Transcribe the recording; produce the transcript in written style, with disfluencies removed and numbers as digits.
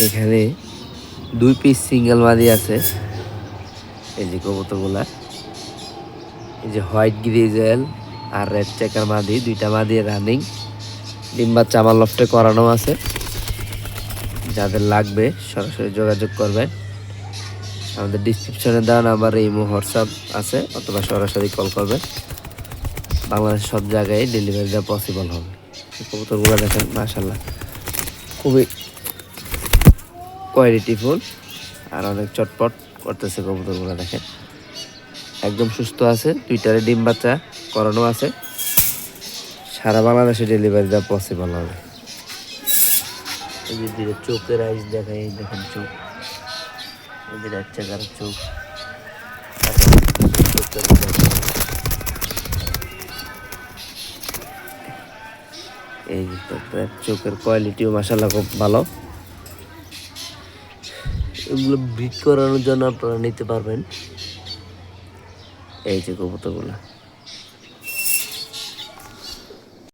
এখানে 2 piece single মাদি আছে। এই যে কবুতরগুলা, এই যে হোয়াইট গ্রিজেল আর রেড চেকার মাদি, 2টা মাদি রানিং। ডিম বাচ্চা আমার লফটে করানো আছে। যাদের লাগবে সরাসরি যোগাযোগ করবেন। আমাদের ডিসক্রিপশনে দেওয়া নাম্বার ইমো হোয়াটসঅ্যাপ আছে, অথবা সরাসরি কল করবেন। বাংলাদেশের সব জায়গায় ডেলিভারি দেওয়া পসিবল হবে। কবুতরগুলো দেখেন মাশাআল্লাহ খুবই কোয়ালিটিফুল আর অনেক চটপট করতেছে। কবুতরগুলো দেখেন একদম সুস্থ আছে, 2টারে ডিম বাচ্চা করানো আছে। সারা বাংলাদেশে ডেলিভারি দেওয়া পসিবল হবে। এই যে ধীরে চোখের আইস দেখায়, দেখেন চোখ, এই যে রেড চেকার চোখ, এই যে চোখের কোয়ালিটিও মাশাআল্লাহ খুব ভালো। এগুলো ব্রিড করানোর জন্য আপনারা নিতে পারবেন। এই যে কবুতরগুলা